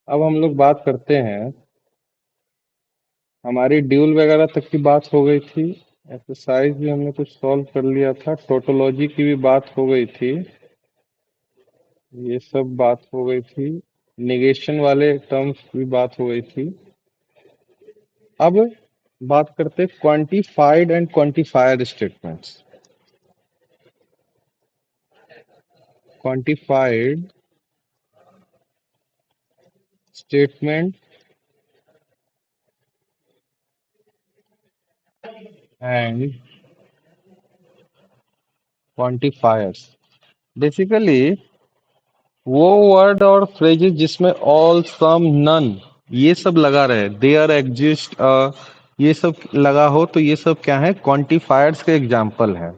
अब हम लोग बात करते हैं, हमारी ड्यूल वगैरह तक की बात हो गई थी। एक्सरसाइज भी हमने कुछ सॉल्व कर लिया था, टोटोलॉजी की भी बात हो गई थी, ये सब बात हो गई थी। निगेशन वाले टर्म्स की बात हो गई थी। अब बात करते हैं quantified and quantifier statements. Quantified statement and quantifiers, basically वो वर्ड और फ्रेजेस जिसमें ऑल, सम, नन ये सब लगा रहे, देयर, एग्जिस्ट, ये सब लगा हो, तो ये सब क्या है, क्वांटिफायर्स के एग्जाम्पल है।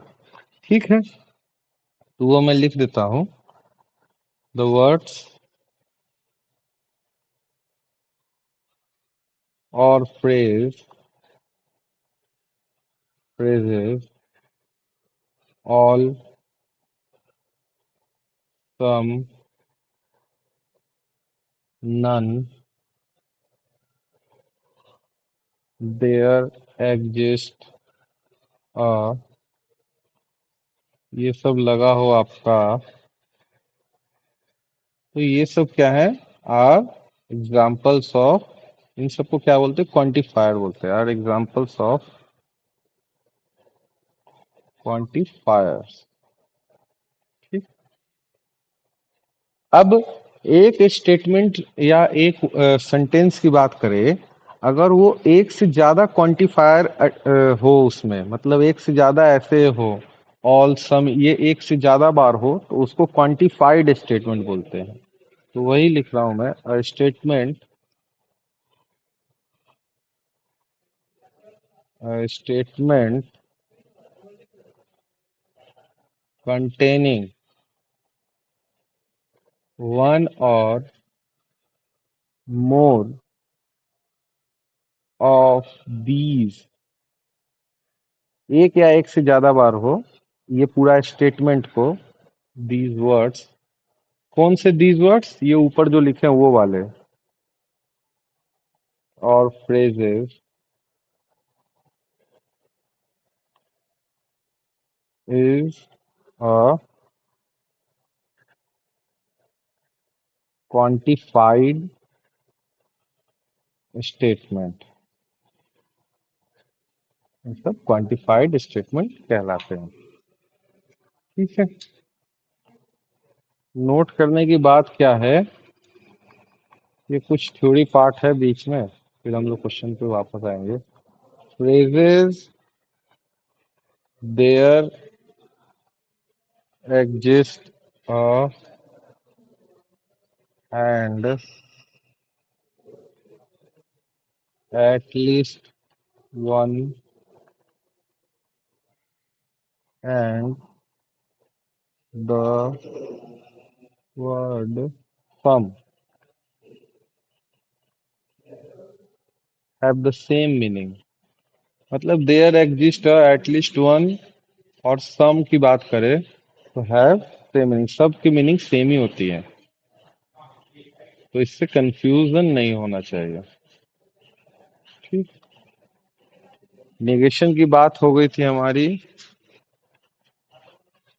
ठीक है, तो वो मैं लिख देता हूं। द वर्ड्स और phrases all, some, none, there, exist, ये सब लगा हो आपका, तो ये सब क्या है, आर एग्जाम्पल्स ऑफ, इन सबको क्या बोलते हैं, क्वांटिफायर बोलते हैं, आर एग्जाम्पल्स ऑफ क्वांटिफायर्स। ठीक। अब एक स्टेटमेंट या एक सेंटेंस की बात करें, अगर वो एक से ज्यादा क्वांटिफायर हो, उसमें मतलब एक से ज्यादा ऐसे हो, ऑल, सम, ये एक से ज्यादा बार हो, तो उसको क्वांटिफाइड स्टेटमेंट बोलते हैं। तो वही लिख रहा हूं मैं, statement, statement containing one or more of these, एक या एक से ज्यादा बार हो ये पूरा स्टेटमेंट को, these words, कौन से these words, ये ऊपर जो लिखे हैं वो वाले, और phrases is a quantified statement, मतलब क्वांटिफाइड स्टेटमेंट कहलाते हैं। ठीक है, नोट करने की बात क्या है, ये कुछ थ्योरी पार्ट है बीच में, फिर हम लोग क्वेश्चन पे वापस आएंगे। phrases there exist and at least one and the word some have the same meaning, मतलब there exist at least one और some की बात करें तो have same meaning, सब की मीनिंग सेम ही होती है, तो इससे कंफ्यूजन नहीं होना चाहिए। ठीक, नेगेशन की बात हो गई थी हमारी।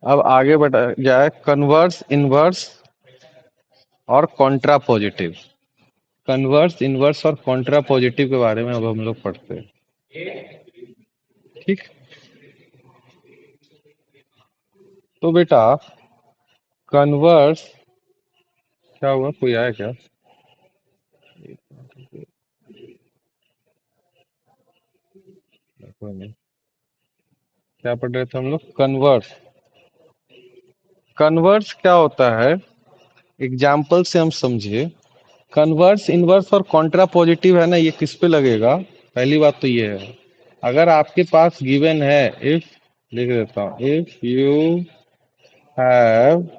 अब आगे बढ़ा जाए, कन्वर्स, इनवर्स और कॉन्ट्रा पॉजिटिव। कन्वर्स, इनवर्स और कॉन्ट्रा पॉजिटिव के बारे में अब हम लोग पढ़ते हैं। ठीक, तो बेटा कन्वर्स क्या हुआ, कोई आया क्या? कोई नहीं, क्या पढ़ रहे थे हम लोग, कन्वर्स। कन्वर्स क्या होता है, एग्जाम्पल से हम समझे। कन्वर्स, इनवर्स और कॉन्ट्रा पॉजिटिव है ना, ये किस पे लगेगा, पहली बात तो ये है, अगर आपके पास गिवन है, इफ, लिख देता हूं, if you have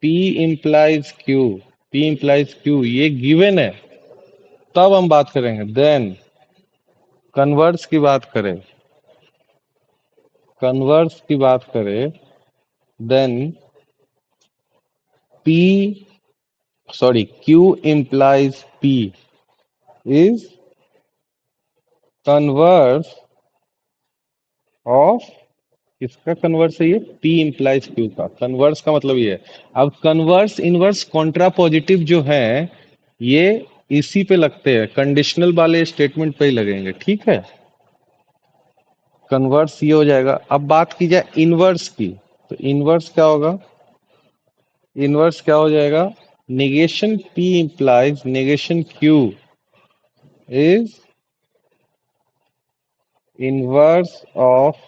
P implies Q, P implies Q, ये गिवन है, तब हम बात करेंगे। देन कन्वर्स की बात करें, कन्वर्स की बात करें, then P sorry, Q implies P is converse of, किसका कन्वर्स है ये? पी इम्प्लाइज क्यू का। कन्वर्स का मतलब ये है। अब कन्वर्स इनवर्स कॉन्ट्रा पॉजिटिव जो है, ये इसी पे लगते हैं, कंडीशनल वाले स्टेटमेंट पे ही लगेंगे, ठीक है। कन्वर्स ये हो जाएगा। अब बात की जाए इनवर्स की, तो इनवर्स क्या होगा? इनवर्स क्या हो जाएगा? Negation p implies negation q is inverse of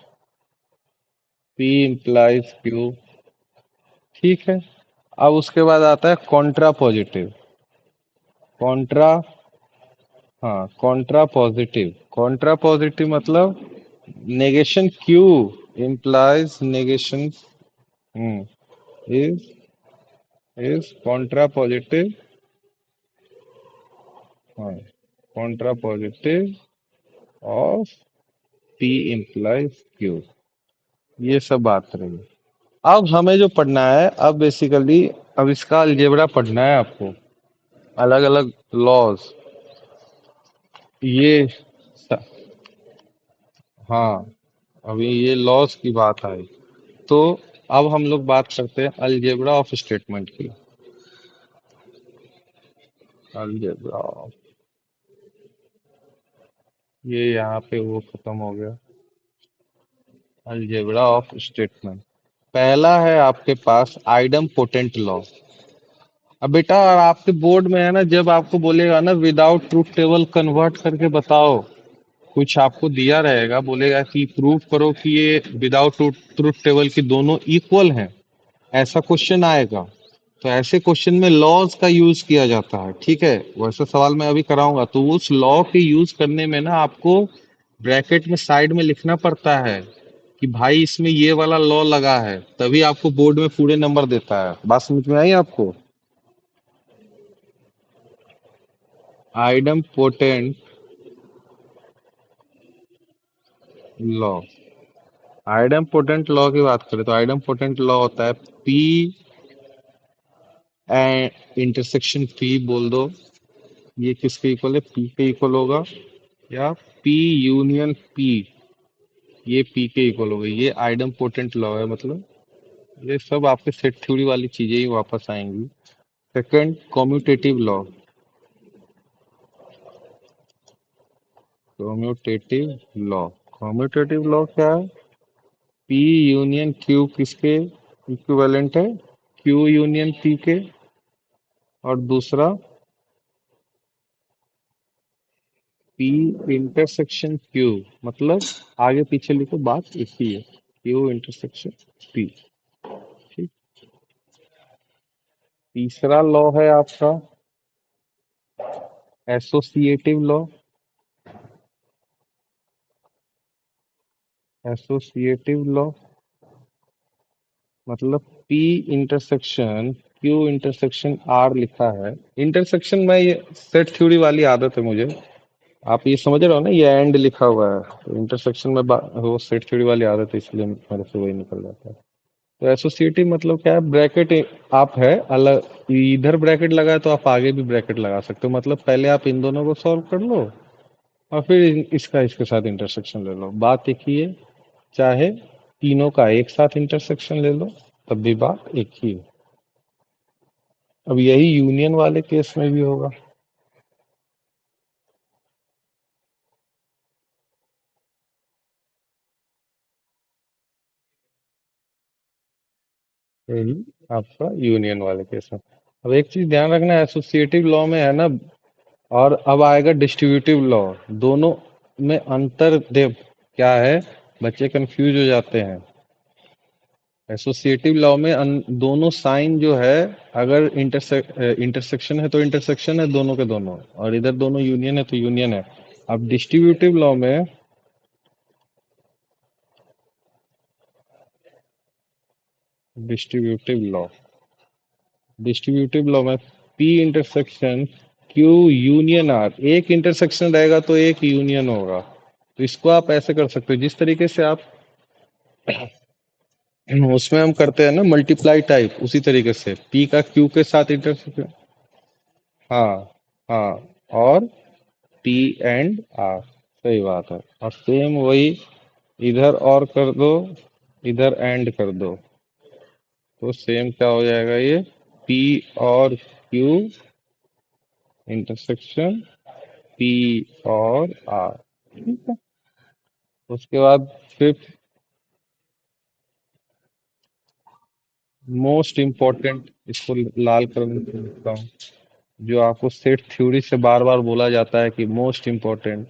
p implies q, ठीक है। अब उसके बाद आता है कॉन्ट्रा पॉजिटिव। कॉन्ट्रा, हाँ, कॉन्ट्रा पॉजिटिव। कॉन्ट्रा पॉजिटिव मतलब negation q implies negation is contrapositive, हाँ, contrapositive of p implies q. ये सब बात रही। अब हमें जो पढ़ना है, अब बेसिकली अब इसका अलजेब्रा पढ़ना है आपको, अलग अलग लॉज, ये हाँ, अभी ये लॉज की बात आई। तो अब हम लोग बात करते हैं अलजेब्रा ऑफ स्टेटमेंट की। अलजेब्रा ऑफ, ये यहाँ पे वो खत्म हो गया। अलजेब्रा ऑफ स्टेटमेंट, पहला है आपके पास आइडम पोटेंट लॉ। अब बेटा, और आपके बोर्ड में है ना, जब आपको बोलेगा ना विदाउट ट्रूथ टेबल कन्वर्ट करके बताओ, कुछ आपको दिया रहेगा, बोलेगा कि प्रूव करो कि ये विदाउट ट्रूथ टेबल की दोनों इक्वल हैं, ऐसा क्वेश्चन आएगा। तो ऐसे क्वेश्चन में लॉज का यूज किया जाता है, ठीक है। वैसे सवाल मैं अभी कराऊंगा, तो उस लॉ के यूज करने में ना आपको ब्रैकेट में साइड में लिखना पड़ता है कि भाई इसमें ये वाला लॉ लगा है, तभी आपको बोर्ड में पूरे नंबर देता है। बात समझ में आई आपको? Idem potent law, idem potent law की बात करें तो आइडम पोटेंट लॉ होता है पी एंड इंटरसेक्शन पी बोल दो, ये किसके इक्वल है? पी के इक्वल होगा। या पी यूनियन पी, ये पी के इक्वल हो गई। ये आइडम पोटेंट लॉ है, मतलब ये सब आपके सेट थ्योरी वाली चीजें ही वापस आएंगी। Second, commutative law. Commutative law, commutative law क्या है? पी यूनियन क्यू किसके इक्विवेलेंट है? क्यू यूनियन पी के। और दूसरा, पी इंटरसेक्शन क्यू, मतलब आगे पीछे लिखो, बात एक ही है, क्यू इंटरसेक्शन पी, ठीक। तीसरा लॉ है आपका एसोसिएटिव लॉ। एसोसिएटिव लॉ मतलब P intersection Q intersection R लिखा है। इंटरसेक्शन में ये सेट थ्योरी वाली आदत है मुझे, आप ये समझ रहे हो ना, ये एंड लिखा हुआ है, तो इंटरसेक्शन में वो सेट थ्योरी वाली आदत है, इसलिए मेरे से वही निकल जाता है। तो एसोसिएटिव मतलब क्या है? ब्रैकेट आप है अलग, इधर ब्रैकेट लगा है तो आप आगे भी ब्रैकेट लगा सकते हो, मतलब पहले आप इन दोनों को सॉल्व कर लो और फिर इसका इसके साथ इंटरसेक्शन ले लो, बात एक ही है। चाहे तीनों का एक साथ इंटरसेक्शन ले लो, तब भी बात एक ही है। अब यही यूनियन वाले केस में भी होगा। यही आपका यूनियन वाले केस में। अब एक चीज ध्यान रखना, एसोसिएटिव लॉ में है ना, और अब आएगा डिस्ट्रीब्यूटिव लॉ, दोनों में अंतर देव क्या है? बच्चे कंफ्यूज हो जाते हैं। एसोसिएटिव लॉ में दोनों साइन जो है, अगर इंटरसेक्शन है तो इंटरसेक्शन है दोनों के दोनों, और इधर दोनों यूनियन है तो यूनियन है। अब डिस्ट्रीब्यूटिव लॉ डिस्ट्रीब्यूटिव लॉ में P intersection Q union R, एक इंटरसेक्शन रहेगा तो एक यूनियन होगा। तो इसको आप ऐसे कर सकते हो, जिस तरीके से आप उसमें हम करते हैं ना मल्टीप्लाई टाइप, उसी तरीके से पी का क्यू के साथ इंटरसेक्शन। हाँ हाँ, और पी एंड आर, सही बात है। और सेम वही इधर और कर दो, इधर एंड कर दो, तो सेम क्या हो जाएगा ये, पी और क्यू इंटरसेक्शन पी और आर। ठीक है। उसके बाद फिफ्थ, मोस्ट इम्पोर्टेंट, इसको लाल कलर में लिखता हूँ, जो आपको सेट थ्योरी से बार बार बोला जाता है कि most important,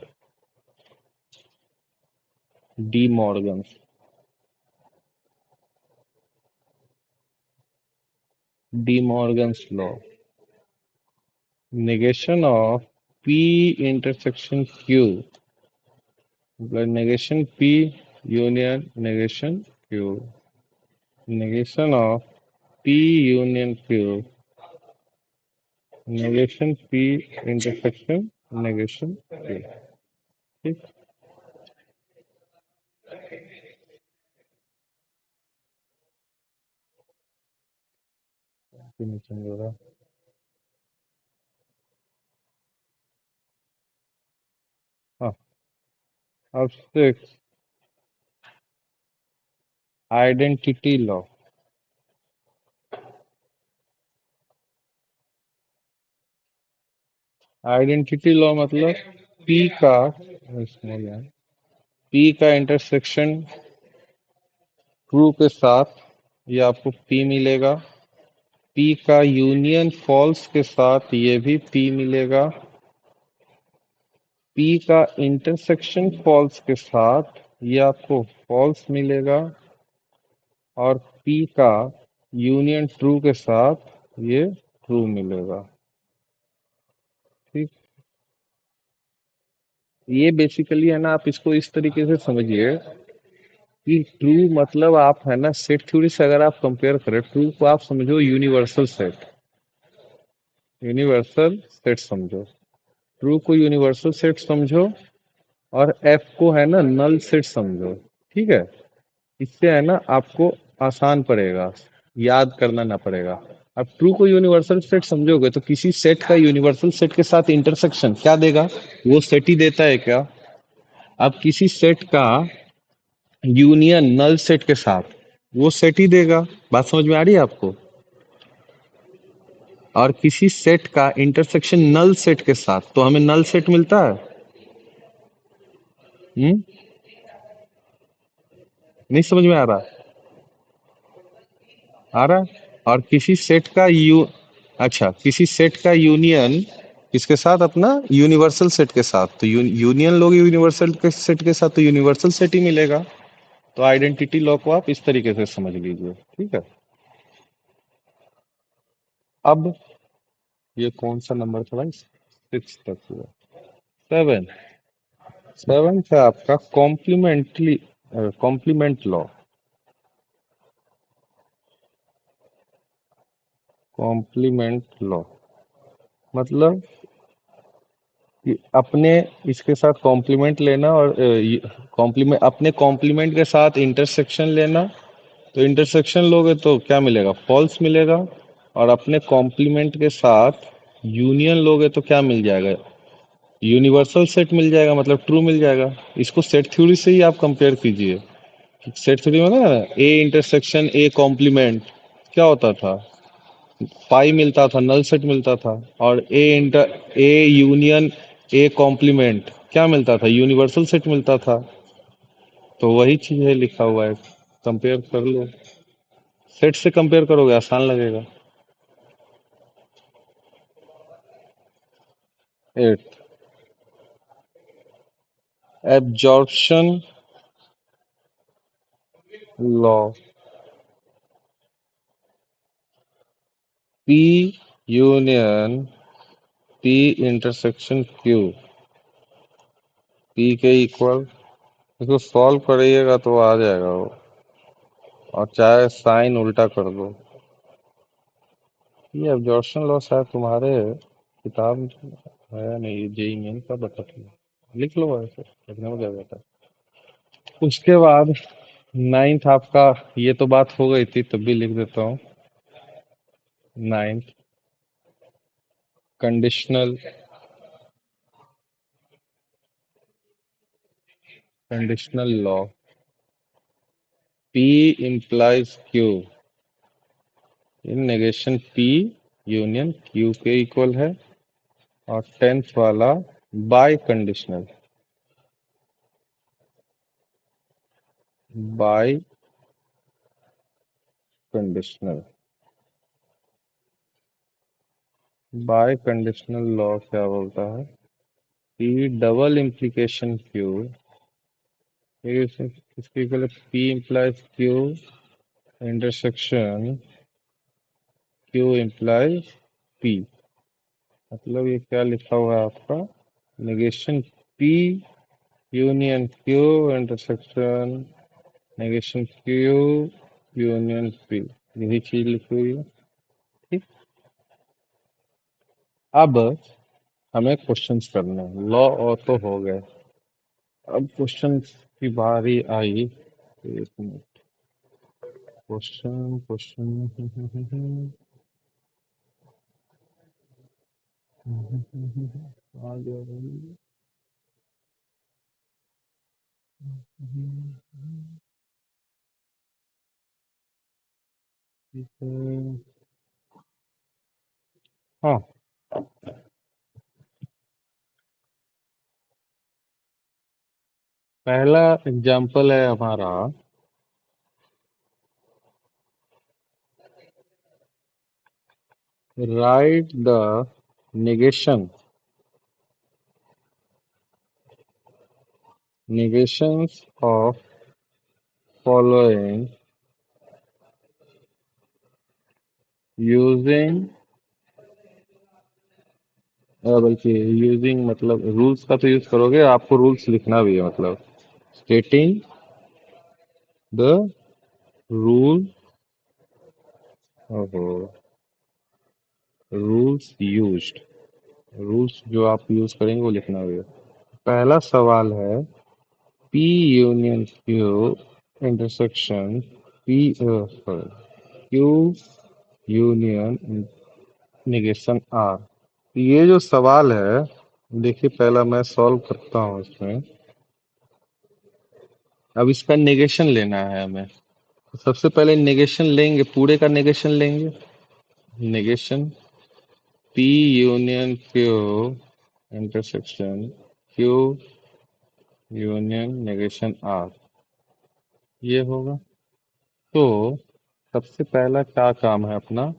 De Morgan, D Morgan's law, negation of P intersection Q, मतलब negation P union negation Q, negation of P union Q, negation P intersection negation Q। ठीक। नहीं समझ रहा। हाँ, अब six, identity law. Identity law मतलब P का, small है, P का इंटरसेक्शन ट्रू के साथ ये आपको P मिलेगा, P का यूनियन फॉल्स के साथ ये भी P मिलेगा, P का इंटरसेक्शन फॉल्स के साथ ये आपको फॉल्स मिलेगा, और P का यूनियन ट्रू के साथ ये ट्रू मिलेगा। ठीक। ये बेसिकली है ना, आप इसको इस तरीके से समझिए कि ट्रू मतलब आप है ना सेट थ्योरी से अगर आप कंपेयर करें, ट्रू को आप समझो यूनिवर्सल सेट, यूनिवर्सल सेट समझो, ट्रू को यूनिवर्सल सेट समझो, और एफ को है ना नल सेट समझो। ठीक है। इससे है ना आपको आसान पड़ेगा, याद करना ना पड़ेगा। अब ट्रू को यूनिवर्सल सेट समझोगे तो किसी सेट का यूनिवर्सल सेट के साथ इंटरसेक्शन क्या देगा, वो सेट ही देता है क्या। अब किसी सेट का यूनियन नल सेट के साथ, वो सेट ही देगा। बात समझ में आ रही है आपको। और किसी सेट का इंटरसेक्शन नल सेट के साथ, तो हमें नल सेट मिलता है। हम्म। नहीं समझ में आ रहा। आ रहा है। और किसी सेट का अच्छा, किसी सेट का यूनियन किसके साथ, अपना यूनिवर्सल सेट के साथ, तो यूनियन लोग यूनिवर्सल के सेट के साथ, तो यूनिवर्सल सेट ही मिलेगा। तो आइडेंटिटी लॉ को आप इस तरीके से समझ लीजिए। ठीक है। अब ये कौन सा नंबर था भाई, सिक्स तक हुआ। सेवन, सेवन है आपका complementary, complement law, complement law मतलब कि अपने इसके साथ कॉम्प्लीमेंट लेना, और कॉम्प्लीमेंट, अपने कॉम्प्लीमेंट के साथ इंटरसेक्शन लेना, तो इंटरसेक्शन लोगे तो क्या मिलेगा, फॉल्स मिलेगा। और अपने कॉम्प्लीमेंट के साथ यूनियन लोगे तो क्या मिल जाएगा, यूनिवर्सल सेट मिल जाएगा, मतलब ट्रू मिल जाएगा। इसको सेट थ्योरी से ही आप कंपेयर कीजिए। सेट थ्योरी में ना ए इंटरसेक्शन ए कॉम्प्लीमेंट क्या होता था, पाई मिलता था, नल सेट मिलता था। और ए यूनियन ए कॉम्प्लीमेंट क्या मिलता था, यूनिवर्सल सेट मिलता था। तो वही चीज है, लिखा हुआ है, कंपेयर कर लो। सेट से कंपेयर करोगे आसान लगेगा। Eight, absorption law, P union P intersection Q, P के इक्वल, इसको सॉल्व करिएगा तो आ जाएगा वो। और चाहे साइन उल्टा कर दो। ये एब्जॉर्प्शन लॉ शायद तुम्हारे किताब में है नहीं, जेई मेन का बता, लिख लो ऐसे, लिखने में क्या जाता है। उसके बाद नाइन्थ आपका, ये तो बात हो गई थी, तब भी लिख देता हूँ। Ninth, conditional conditional law, P implies Q इन नेगेशन P यूनियन Q के इक्वल है। और टेंथ वाला bye conditional, bye conditional, bye conditional law क्या बोलता है? P डबल इम्प्लीकेशन Q इसके इक्वल है P implies Q intersection Q implies P। मतलब ये क्या लिखा हुआ है आपका? Negation P union Q intersection negation Q union P, यही चीज लिखी हुई है। ठीक, अब हमें क्वेश्चंस करने हैं। लॉ और तो हो गए, अब क्वेश्चंस की बारी आई। एक मिनट, क्वेश्चन क्वेश्चन आ गया भाई। हाँ, पहला एग्जाम्पल है हमारा, right the negations of following using, बल्कि यूजिंग मतलब रूल्स का तो यूज करोगे, आपको रूल्स लिखना भी है। मतलब stating the rule, rules used, rules जो आप यूज करेंगे वो लिखना भी है। पहला सवाल है P union Q intersection P Q union negation R। ये जो सवाल है, देखिए पहला मैं सॉल्व करता हूँ इसमें। अब इसका नेगेशन लेना है हमें। सबसे पहले नेगेशन लेंगे, पूरे का नेगेशन लेंगे। Negation P union Q intersection Q union negation R, ये होगा। तो सबसे पहला क्या काम है अपना?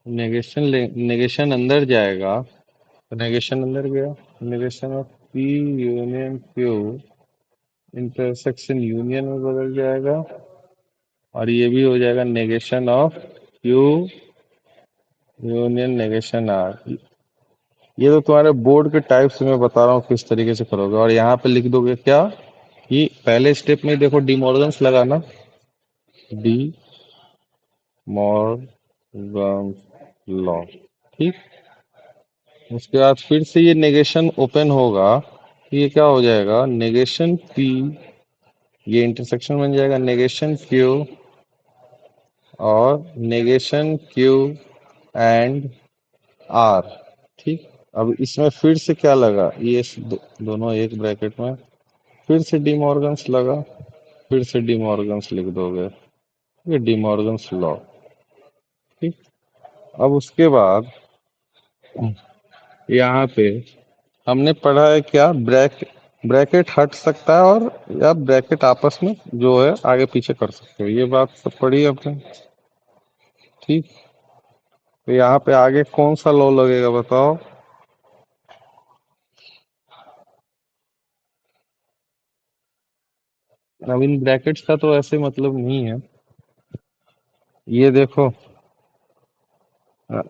नेगेशन नेगेशन अंदर जाएगा, तो नेगेशन अंदर गया। Negation of P union Q intersection union में बदल जाएगा, और ये भी हो जाएगा negation of Q union negation R। ये तो तुम्हारे बोर्ड के टाइप से मैं बता रहा हूँ किस तरीके से करोगे। और यहाँ पे लिख दोगे क्या कि पहले स्टेप में देखो डी मॉर्गन्स लगाना, डी मॉर्गन लॉ। ठीक, उसके बाद फिर से ये नेगेशन ओपन होगा, तो ये क्या हो जाएगा? नेगेशन P, ये इंटरसेक्शन बन जाएगा नेगेशन Q और नेगेशन Q एंड R। ठीक, अब इसमें फिर से क्या लगा? ये दोनों एक ब्रैकेट में, फिर से डी मॉर्गन्स लगा, फिर से डी मॉर्गन्स लिख दोगे, ये डी मॉर्गन्स लॉ। ठीक, अब उसके बाद यहाँ पे हमने पढ़ा है क्या? ब्रैकेट हट सकता है, और या ब्रैकेट आपस में जो है आगे पीछे कर सकते हो, ये बात सब पढ़ी आपने। ठीक, तो यहाँ पे आगे कौन सा लॉ लगेगा बताओ? अब इन ब्रैकेट्स का तो ऐसे मतलब नहीं है। ये देखो,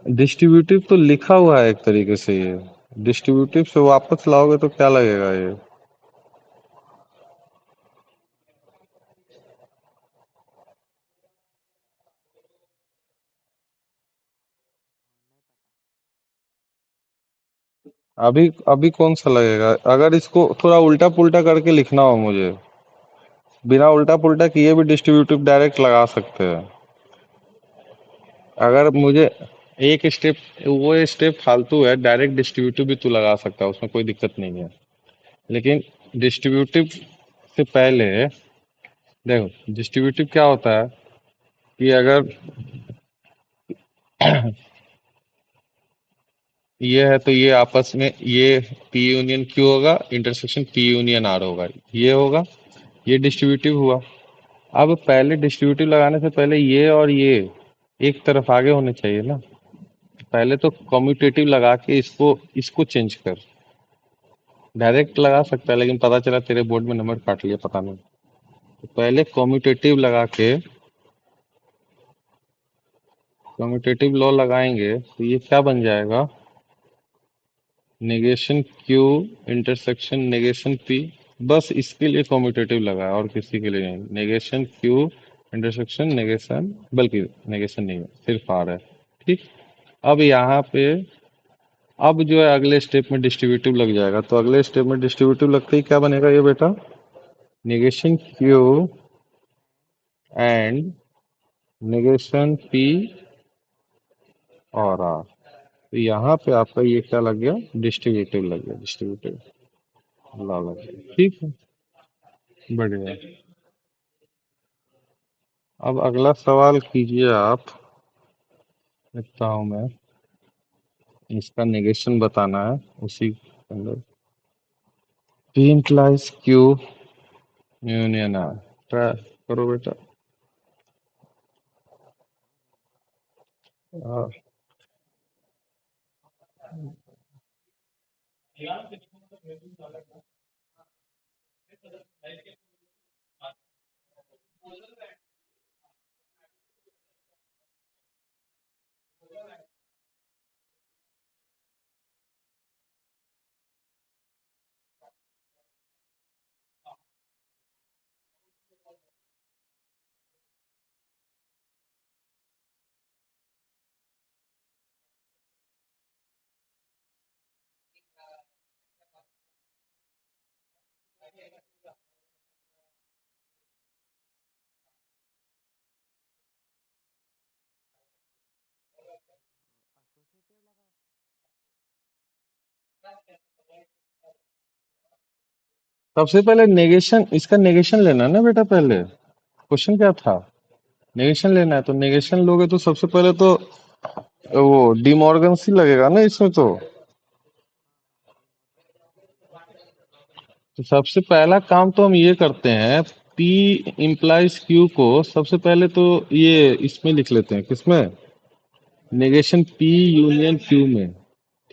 डिस्ट्रीब्यूटिव तो लिखा हुआ है एक तरीके से, ये डिस्ट्रीब्यूटिव से वापस लाओगे तो क्या लगेगा ये? अभी अभी कौन सा लगेगा? अगर इसको थोड़ा उल्टा पुल्टा करके लिखना हो मुझे, बिना उल्टा पुल्टा किए भी डिस्ट्रीब्यूटिव डायरेक्ट लगा सकते हैं। अगर मुझे एक स्टेप, वो स्टेप फालतू है, डायरेक्ट डिस्ट्रीब्यूटिव भी तू लगा सकता है, उसमें कोई दिक्कत नहीं है। लेकिन डिस्ट्रीब्यूटिव से पहले देखो, डिस्ट्रीब्यूटिव क्या होता है कि अगर ये है तो ये आपस में ये पी यूनियन क्यू होगा, इंटरसेक्शन पी यूनियन आर होगा, ये होगा, ये डिस्ट्रीब्यूटिव हुआ। अब पहले डिस्ट्रीब्यूटिव लगाने से पहले ये और ये एक तरफ आगे होने चाहिए ना। पहले तो कम्यूटेटिव लगा के इसको इसको चेंज कर। डायरेक्ट लगा सकता है, लेकिन पता चला तेरे बोर्ड में नंबर काट लिया, पता नहीं। तो पहले कम्यूटेटिव लगा के, कम्यूटेटिव लॉ लगाएंगे तो ये क्या बन जाएगा, negation Q intersection negation P. बस इसके लिए कम्यूटेटिव लगा है और किसी के लिए नहीं। नेगेशन क्यू इंटरसेक्शन नेगेशन, बल्कि नेगेशन नहीं है, सिर्फ आर है। ठीक। अब यहाँ पे, अब जो है अगले स्टेप में डिस्ट्रीब्यूटिव लग जाएगा, तो अगले स्टेप में डिस्ट्रीब्यूटिव लगते ही क्या बनेगा ये बेटा, negation Q and negation P और आर। तो यहाँ पे आपका ये क्या लग गया, डिस्ट्रीब्यूटिव लग गया, डिस्ट्रीब्यूटिव लॉ लग गया। ठीक है, बढ़िया। अब अगला सवाल कीजिए आप, लिखता हूं मैं। इसका नेगेशन बताना है उसी के अंदर। P implies Q union R. Try करो बेटा। आ, सबसे पहले नेगेशन, इसका नेगेशन लेना है ना बेटा, पहले क्वेश्चन क्या था, नेगेशन लेना है। तो नेगेशन लोगे तो सबसे पहले तो वो डिमॉर्गन सी लगेगा ना इसमें तो सबसे पहला काम तो हम ये करते हैं, P इम्प्लाइज Q को सबसे पहले तो ये इसमें लिख लेते हैं, किसमें, नेगेशन P यूनियन Q में।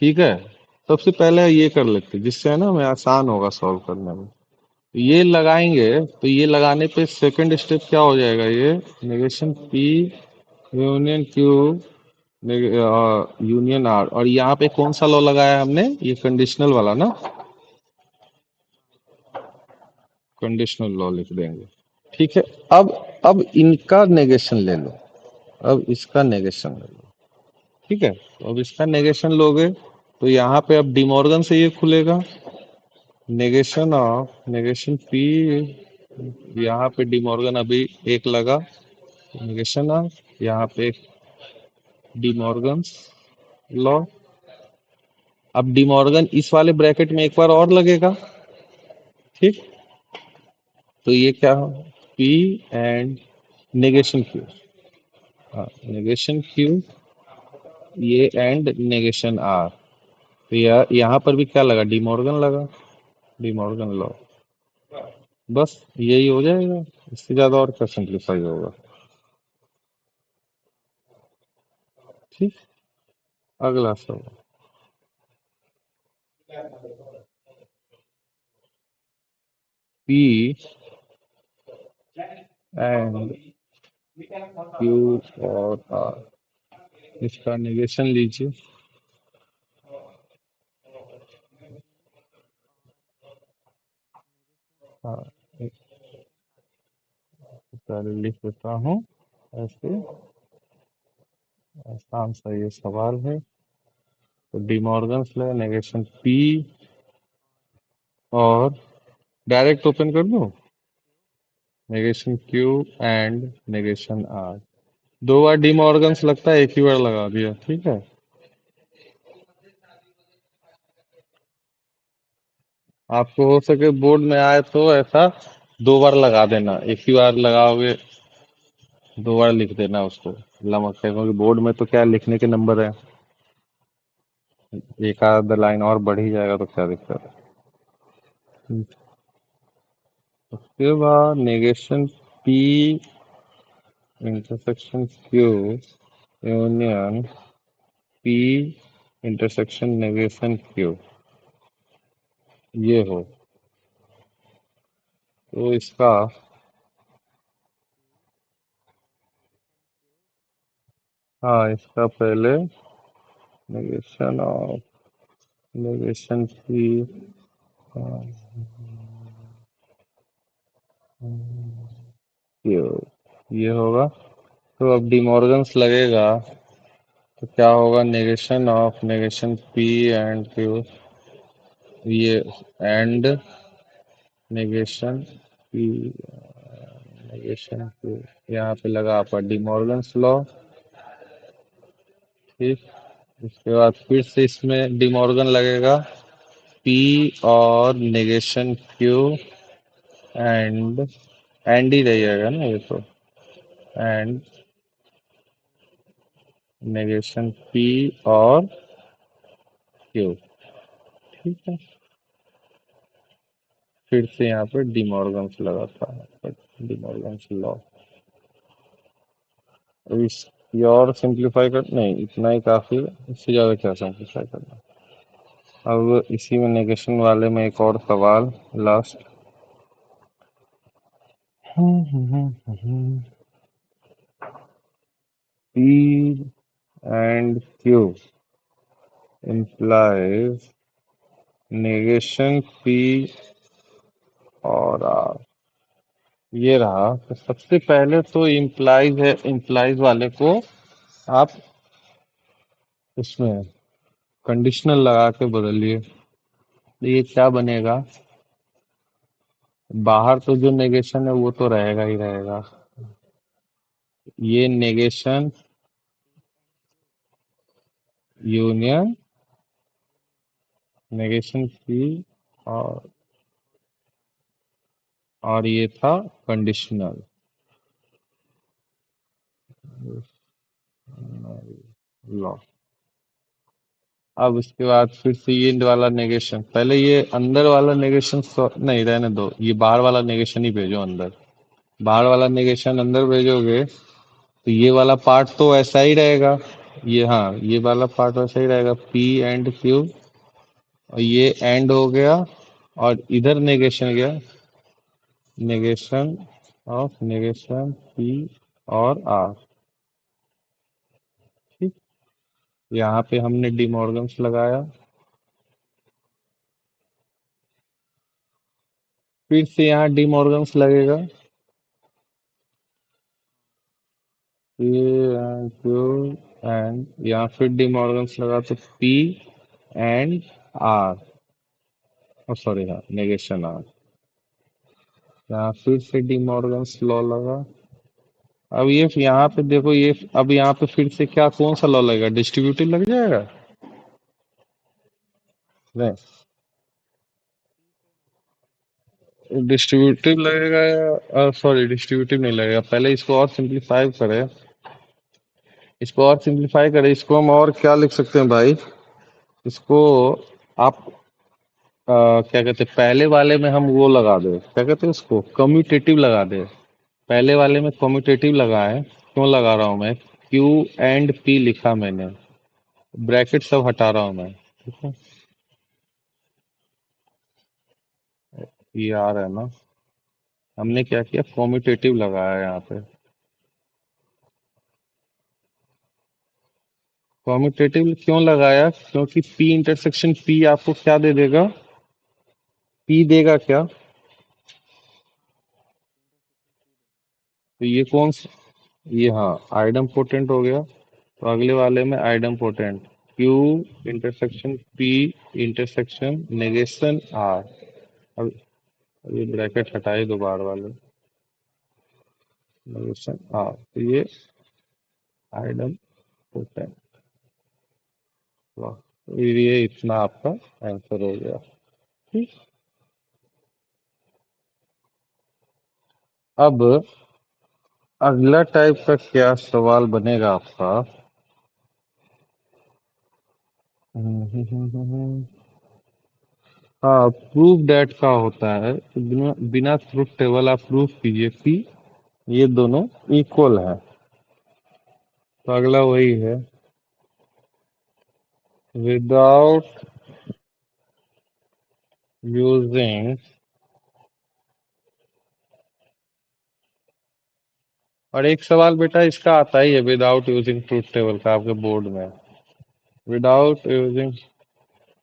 ठीक है, सबसे पहले ये कर लेते हैं, जिससे है ना हमें आसान होगा सॉल्व करने में। तो ये लगाएंगे, तो ये लगाने पे सेकंड स्टेप क्या हो जाएगा, ये negation P union Q union R। और यहाँ पे कौन सा लॉ लगाया हमने, ये कंडीशनल वाला ना, कंडीशनल लॉ लिख देंगे। ठीक है। अब इनका नेगेशन ले लो, अब इसका नेगेशन ले लो। ठीक है, तो अब इसका नेगेशन लोगे तो यहाँ पे अब डिमॉर्गन से ये खुलेगा, नेगेशन ऑफ नेगेशन पी। यहाँ पे डिमॉर्गन अभी एक लगा, नेगेशन ऑफ यहाँ पे एक डिमॉर्गन लॉ। अब डिमॉर्गन इस वाले ब्रैकेट में एक बार और लगेगा। ठीक। तो ये क्या हो, P and negation Q, negation q, ये एंड नेगेशन आर। तो यहाँ पर भी क्या लगा, डिमॉर्गन लगा, डिमॉर्गन लॉ। बस यही हो जाएगा, इससे ज्यादा और क्या सिंप्लीफाई होगा। ठीक। अगला सवाल, पी एंड क्यू और आर, इसका नेगेशन लीजिए। हाँ, एक पहले लिख देता हूँ ऐसे, आसान सा ये सवाल है। तो डिमॉर्गन लॉ नेगेशन पी और डायरेक्ट ओपन कर दूं, negation Q and negation R. दो बार डी मॉर्गन्स लगता है, एक ही बार लगा दिया, ठीक है। आपको हो सके बोर्ड में आए तो ऐसा दो बार लगा देना, एक ही बार लगाओगे दो बार लिख देना उसको लमक के, क्योंकि बोर्ड में तो क्या लिखने के नंबर है, एक आध लाइन और बढ़ ही जाएगा तो क्या दिक्कत है। उसके बाद negation p intersection Q union P intersection negation q, ये हो तो इसका, हाँ इसका पहले negation of negation p q, ये होगा। तो अब डिमॉर्गन्स लगेगा तो क्या होगा, negation of negation p and q, ये and negation p negation q, यहाँ पे लगा आपका डिमॉर्गन्स लॉ, ठीक। उसके बाद फिर से इसमें डिमॉर्गन लगेगा, पी और नेगेशन क्यू एंड ही रहिएगा ना ये तो, एंड नेगेशन पी और क्यू, ठीक है। फिर से यहाँ पे डिमॉर्गन्स लगा था, डिमॉर्गन्स लॉ। अब इसकी और सिंप्लीफाई कर, नहीं इतना ही काफी है, इससे ज्यादा क्या सिंप्लीफाई करना। अब इसी में नेगेशन वाले में एक और सवाल last. P and Q implies negation P और आर, ये रहा। तो सबसे पहले तो इम्प्लाइज है, इम्प्लाइज वाले को आप उसमें कंडीशनल लगा के बदलिए, तो ये क्या बनेगा, बाहर तो जो नेगेशन है वो तो रहेगा ही रहेगा, ये नेगेशन यूनियन नेगेशन पी और ये था कंडीशनल लॉ। अब इसके बाद फिर से ये वाला नेगेशन, पहले ये अंदर वाला नेगेशन नहीं रहने दो, ये बाहर वाला नेगेशन ही भेजो अंदर, बाहर वाला नेगेशन अंदर भेजोगे तो ये वाला पार्ट तो ऐसा ही रहेगा, ये हाँ ये वाला पार्ट वैसा ही रहेगा, पी एंड क्यू, और ये एंड हो गया, और इधर नेगेशन गया, नेगेशन ऑफ नेगेशन पी और आर, ठीक। यहाँ पे हमने डिमॉर्गन्स लगाया, फिर से यहाँ डिमॉर्गन्स लगेगा, पी एंड क्यू एंड यहाँ फिर डिमॉर्गन्स लगा तो पी एंड आर, और सॉरी हाँ नेगेशन आर, यहाँ फिर से डिमॉर्गन्स लॉ लगा। अब ये यहाँ पे देखो, ये अब यहाँ पे फिर से क्या कौन सा लॉ लगेगा, डिस्ट्रीब्यूटिव लग जाएगा, नहीं डिस्ट्रीब्यूटिव लगेगा या सॉरी डिस्ट्रीब्यूटिव नहीं लगेगा, पहले इसको और सिंप्लीफाई करें, इसको और सिंप्लीफाई करें, इसको हम और क्या लिख सकते हैं भाई, इसको आप क्या कहते हैं, पहले वाले में हम वो लगा दे, क्या कहते हैं उसको, कम्यूटेटिव लगा दे, पहले वाले में कम्यूटेटिव लगा है, क्यों लगा रहा हूं मैं, क्यू एंड पी लिखा मैंने, ब्रैकेट सब हटा रहा हूं मैं, ठीक है, ये आ रहा है ना, हमने क्या किया कॉम्यूटेटिव लगाया यहाँ पे, कॉम्यूटेटिव क्यों लगाया, क्योंकि पी इंटरसेक्शन पी आपको क्या दे देगा, पी देगा क्या, तो ये कौन सा, ये हाँ आइडम पोटेंट हो गया, तो अगले वाले में idempotent Q intersection P intersection negation R, अब ये ब्रैकेट हटाए दो बार वाले, नेगेशन आर, तो ये आइडल पोटेंट। ये इतना आपका आंसर हो गया। ठीक। अब अगला टाइप का क्या सवाल बनेगा आपका? हाँ, प्रूफ डेट का होता है तो बिना बिना ट्रुथ टेबल आप प्रूफ कीजिए कि ये दोनों इक्वल है। तो अगला वही है, विदाउट यूजिंग। और एक सवाल बेटा इसका आता ही है विदाउट यूजिंग ट्रूथ टेबल का आपके बोर्ड में। विदाउट यूजिंग,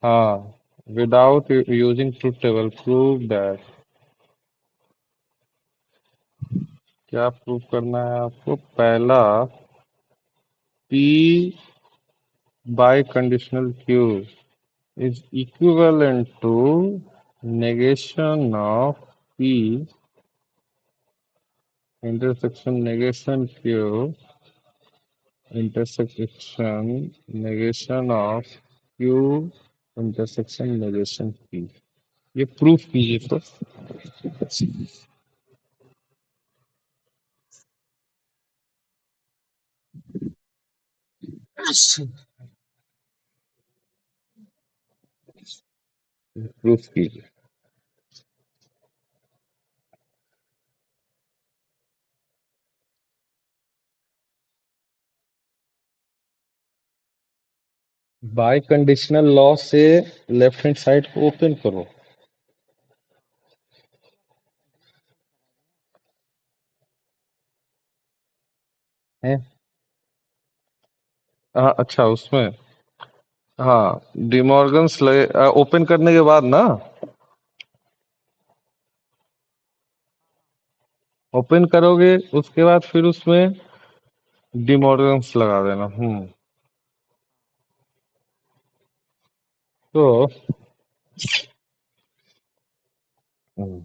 हाँ, without using truth table prove that. क्या प्रूव करना है आपको? पहला, P bye conditional Q is equivalent to negation of P intersection negation Q intersection negation of Q intersection negation P। ये प्रूफ कीजिए तो। प्रूफ कीजिए। बाय कंडीशनल लॉ से लेफ्ट हैंड साइड को ओपन करो। है। हाँ, अच्छा उसमें। हाँ, डिमॉर्गन्स लगे ओपन करने के बाद ना। ओपन करोगे उसके बाद फिर उसमें डिमॉर्गन्स लगा देना। तो हम्म,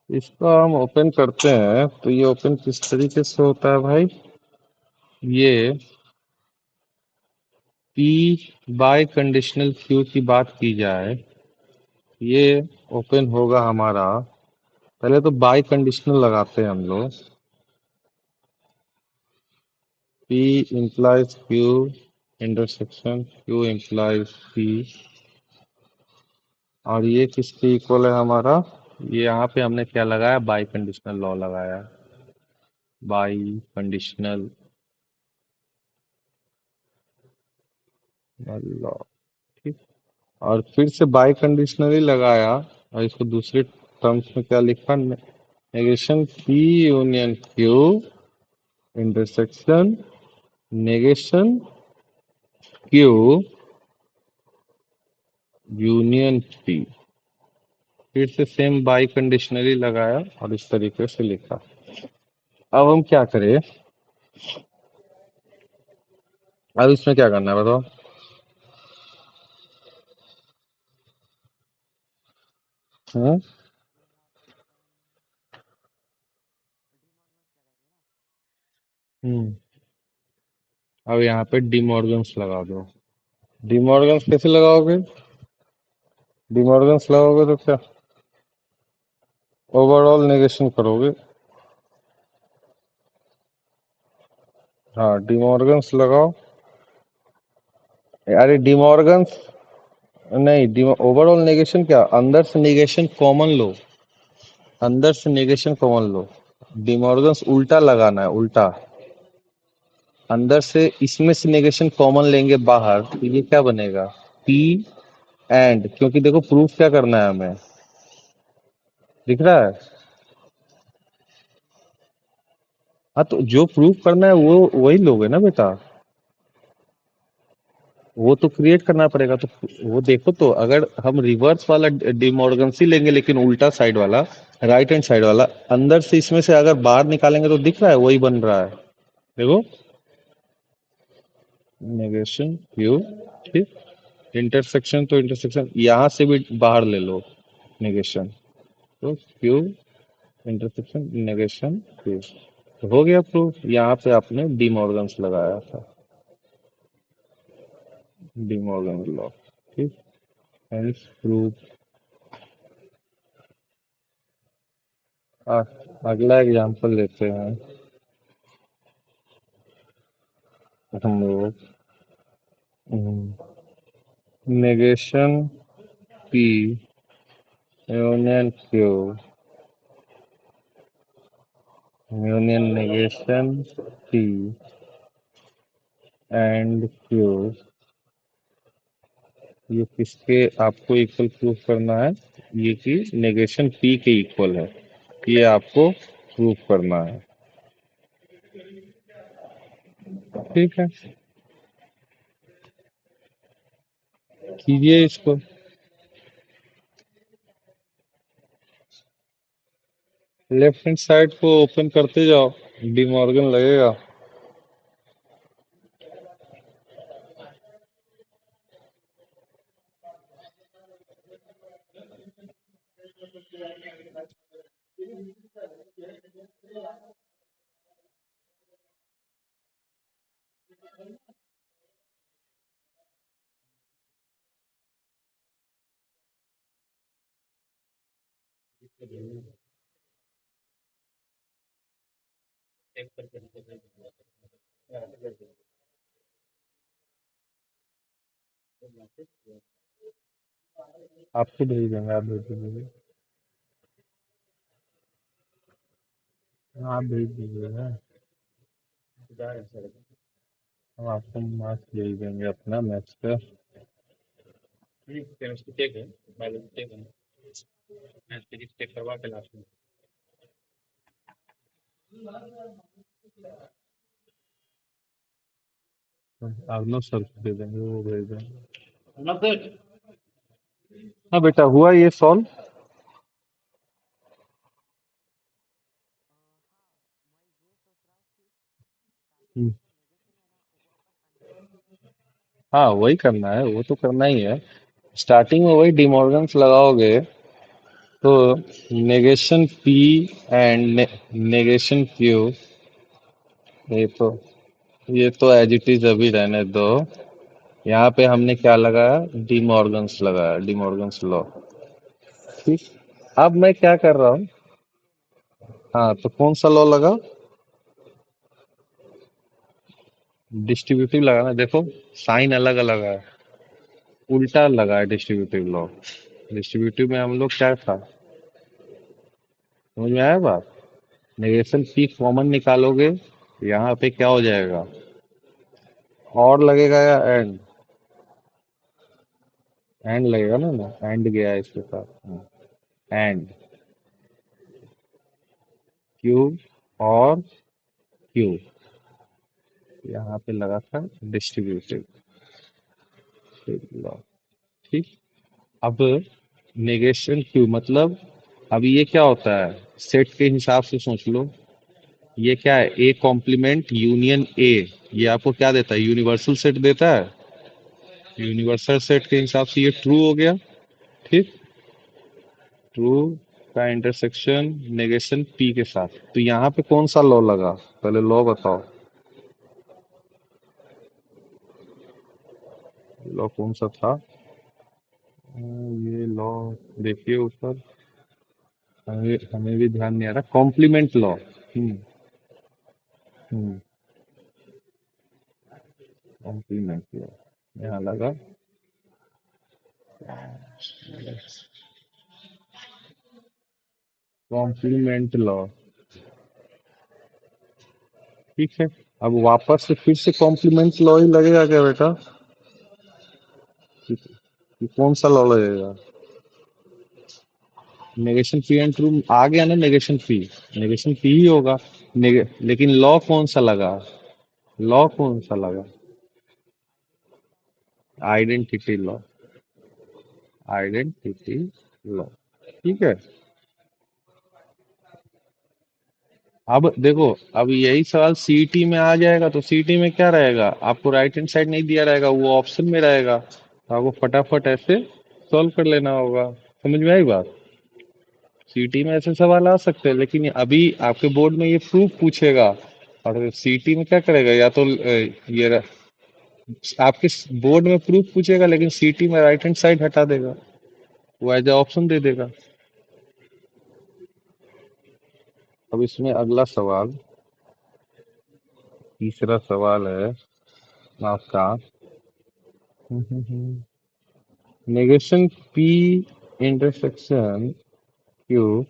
इसको हम ओपन करते हैं तो ये ओपन किस तरीके से होता है भाई? ये पी बाय कंडीशनल क्यू की बात की जाए, ये ओपन होगा हमारा। पहले तो बाय कंडीशनल लगाते हैं हम लोग। P implies Q intersection Q implies P. और ये किसके इक्वल है हमारा? ये यहाँ पे हमने क्या लगाया? बाय कंडीशनल लॉ लगाया। Bye conditional law. ठीक। और फिर से बाय कंडीशनली लगाया और इसको दूसरे टर्म्स में क्या लिखा? Negation P union Q intersection negation Q union P. फिर से सेम बाय कंडीशनली लगाया और इस तरीके से लिखा। अब हम क्या करें? अब इसमें क्या करना है बताओ? हम्म। हम्म। अब यहाँ पे डिमॉर्गन्स लगा दो। डिमॉर्गन्स कैसे लगाओगे? डिमॉर्गन्स लगाओगे तो क्या? ओवरऑल नेगेशन करोगे। हाँ, डिमॉर्गन्स लगाओ। अरे डिमॉर्गन्स नहीं, ओवरऑल नेगेशन क्या? अंदर से नेगेशन कॉमन लो। अंदर से नेगेशन कॉमन लो। डिमॉर्गन्स उल्टा लगाना है, उल्टा। अंदर से इसमें से नेगेशन कॉमन लेंगे बाहर तो ये क्या बनेगा? पी एंड, क्योंकि देखो प्रूफ क्या करना है हमें, दिख रहा है? हाँ, तो जो प्रूफ करना है वो वही लोगे ना बेटा। वो तो क्रिएट करना पड़ेगा। तो वो देखो, तो अगर हम रिवर्स वाला डिमॉर्गन्स लेंगे लेकिन उल्टा साइड वाला, राइट हैंड साइड वाला, अंदर से इसमें से अगर बाहर निकालेंगे तो दिख रहा है वही बन रहा है। देखो, नेगेशन क्यू। ठीक। इंटरसेक्शन तो इंटरसेक्शन यहाँ से भी बाहर ले लो, नेगेशन। तो क्यू इंटरसेक्शन नेगेशन क्यू। तो हो गया प्रूफ, यहाँ पे आपने डी मॉर्गन्स लगाया था, डी मॉर्गन लॉ। ठीक, हेंस प्रूफ। अगला एग्जांपल लेते हैं हम लोग। Negation P union Q, union negation p and q, ये किसके आपको इक्वल प्रूफ करना है? ये कि नेगेशन पी के इक्वल है, ये आपको प्रूफ करना है। ठीक है, कीजिए इसको। लेफ्ट हैंड साइड को ओपन करते जाओ, डी मॉर्गन लगेगा। आपको भेज देंगे, आप भेज दीजिए। हाँ, आप भेज दीजिएगा, हम आपको मार्क्स भेज देंगे अपना मैथ्स का। अर्नव सर को दे देंगे, वो भेज देंगे। हाँ बेटा, हुआ ये सॉल्व। हाँ, वही करना है, वो तो करना ही है। स्टार्टिंग में वही डिमॉर्गन्स लगाओगे तो negation p and negation q, ये तो ये तो एज इट इज अभी रहने दो। यहाँ पे हमने क्या लगाया? डिमॉर्गन्स लगाया, डिमॉर्गन्स लॉ। ठीक, अब मैं क्या कर रहा हूँ? हाँ, तो कौन सा लॉ लगा? डिस्ट्रीब्यूटिव लगाना। देखो, साइन अलग अलग है, उल्टा लगा है डिस्ट्रीब्यूटिव लॉ। डिस्ट्रीब्यूटिव में हम लोग क्या था, समझ में आया बात? नेगेशन पी कॉमन निकालोगे, यहाँ पे क्या हो जाएगा? और लगेगा या एंड? एंड लगेगा ना, ना एंड गया है इसके साथ। एंड क्यू और क्यू, यहाँ पे लगा था डिस्ट्रीब्यूटिव लॉ। ठीक, अब नेगेशन क्यू मतलब, अब ये क्या होता है? सेट के हिसाब से सोच लो, ये क्या है? ए कॉम्प्लीमेंट यूनियन ए, ये आपको क्या देता है? यूनिवर्सल सेट देता है। यूनिवर्सल सेट के हिसाब से ये ट्रू हो गया। ठीक, ट्रू का इंटरसेक्शन नेगेशन पी के साथ, तो यहाँ पे कौन सा लॉ लगा? पहले लॉ बताओ, लॉ कौन सा था? ये लॉ देखिए ऊपर, हमें हमें भी ध्यान नहीं आ रहा। Complement law. Hmm, hmm, complement law यहाँ लगा। Complement law. ठीक है, अब वापस से फिर से कॉम्प्लीमेंट लॉ ही लगेगा क्या बेटा? कि, कि कौन सा लॉ लगेगा? नेगेशन पी एंड ट्रू आ गया ना, नेगेशन पी, नेगेशन पी ही होगा। लेकिन लॉ कौन सा लगा? लॉ कौन सा लगा? Identity law, identity law. ठीक है, अब देखो, अब यही सवाल सीईटी में आ जाएगा, तो सीईटी में क्या रहेगा? आपको राइट हैंड साइड नहीं दिया रहेगा, वो ऑप्शन में रहेगा, तो आपको फटाफट ऐसे सॉल्व कर लेना होगा। समझ में आई बात? सीटी में ऐसे सवाल आ सकते हैं, लेकिन अभी आपके बोर्ड में ये प्रूफ पूछेगा, और सीटी में क्या करेगा, या तो आपके बोर्ड में प्रूफ पूछेगा, लेकिन सीटी में राइट हैंड साइड हटा देगा, वो एज ए ऑप्शन दे देगा। अब इसमें अगला सवाल, तीसरा सवाल है आपका, नेगेशन पी इंटरसेक्शन क्यू,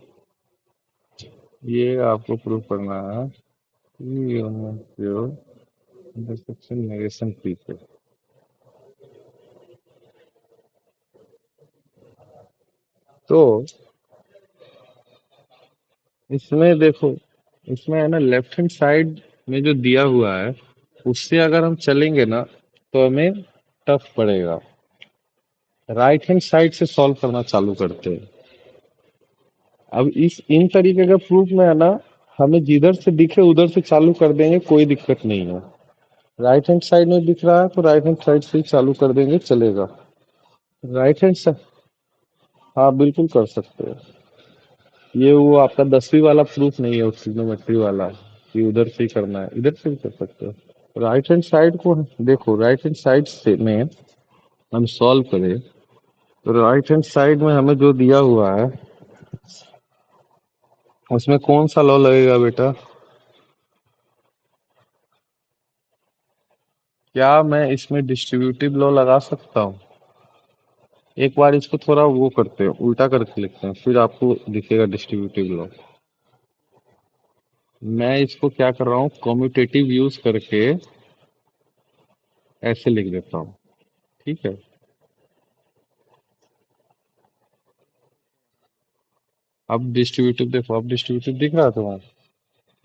ये आपको प्रूव करना है। P union Q intersection negation P पे। तो इसमें देखो, इसमें है ना, लेफ्ट हैंड साइड में जो दिया हुआ है उससे अगर हम चलेंगे ना तो हमें टफ पड़ेगा। राइट हैंड साइड से सॉल्व करना चालू करते हैं। अब इस इन तरीके का प्रूफ में है ना, हमें जिधर से दिखे उधर से चालू कर देंगे, कोई दिक्कत नहीं है। राइट हैंड साइड में दिख रहा है तो राइट हैंड साइड से ही चालू कर देंगे, चलेगा। राइट हैंड साइड, हाँ बिल्कुल कर सकते हैं। ये वो आपका 10वीं वाला प्रूफ नहीं है, उस ट्रिग्नोमेट्री वाला, कि उधर से ही करना है, इधर से भी कर सकते हो। राइट हैंड साइड को देखो, राइट हैंड साइड से में हम सॉल्व करें तो राइट हैंड साइड में हमें जो दिया हुआ है उसमें कौन सा लॉ लगेगा बेटा? क्या मैं इसमें डिस्ट्रीब्यूटिव लॉ लगा सकता हूँ? एक बार इसको थोड़ा वो करते हैं, उल्टा करके लिखते हैं, फिर आपको दिखेगा डिस्ट्रीब्यूटिव लॉ। मैं इसको क्या कर रहा हूँ, कम्यूटेटिव यूज करके ऐसे लिख देता हूँ, ठीक है। अब डिस्ट्रीब्यूटिव देखो, अब डिस्ट्रीब्यूटिव दिख रहा है तुम्हारा?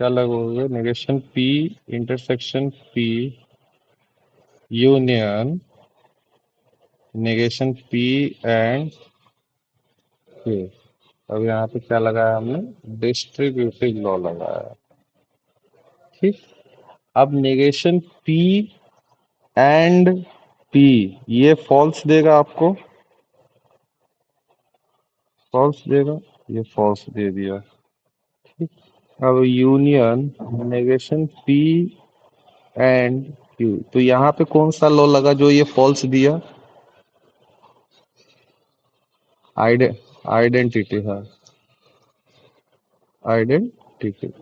क्या लगोगे, negation p intersection P union negation p and Q. अब यहाँ पे क्या लगाया हमने, डिस्ट्रीब्यूटिव लॉ लगाया, ठीक। अब नेगेशन पी एंड पी, ये फॉल्स देगा आपको, फॉल्स देगा, ये फॉल्स दे दिया। अब union negation p and Q, तो यहाँ पे कौन सा लॉ लगा जो ये फॉल्स दिया? आइडेंटिटी, हाँ, आइडेंटिटी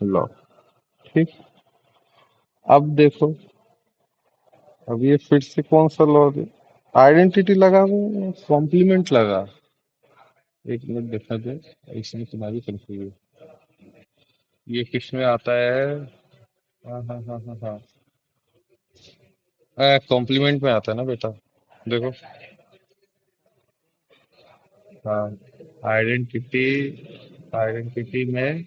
लॉ, ठीक। अब देखो, अब ये फिर से कौन सा लॉ दे, आइडेंटिटी लगा, वो कॉम्प्लीमेंट लगा। एक मिनट देखा जाए, इसमें तुम्हारी कंफ्यूजन, ये किस में आता है? हाँ हाँ हाँ हाँ हाँ, कॉम्प्लीमेंट में आता है ना बेटा, देखो। हाँ, आइडेंटिटी, आइडेंटिटी में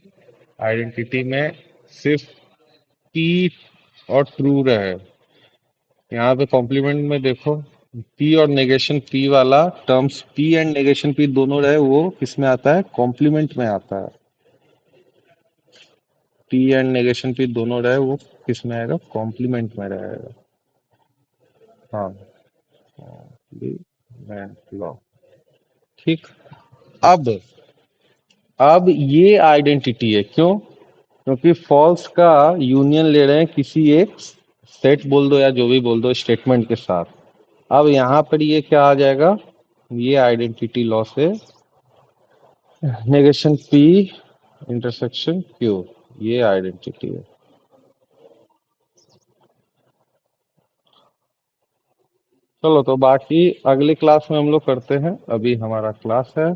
आइडेंटिटी में सिर्फ पी और ट्रू रहे। यहाँ पे कॉम्प्लीमेंट में देखो, पी और नेगेशन पी वाला terms, P and negation P दोनों रहे, वो किस में आता है, कॉम्प्लीमेंट में आता है। पी एंड नेगेशन पी दोनों रहे, वो किस में आएगा, कॉम्प्लीमेंट में रहेगा। हाँ, कॉम्प्लीमेंट लॉ, ठीक। अब अब ये आइडेंटिटी है, क्यों? क्योंकि फॉल्स का यूनियन ले रहे हैं किसी एक सेट बोल दो या जो भी बोल दो स्टेटमेंट के साथ। अब यहाँ पर ये क्या आ जाएगा, ये आइडेंटिटी लॉ से नेगेशन पी इंटरसेक्शन क्यू, ये आइडेंटिटी है। चलो, तो बाकी अगली क्लास में हम लोग करते हैं, अभी हमारा क्लास है।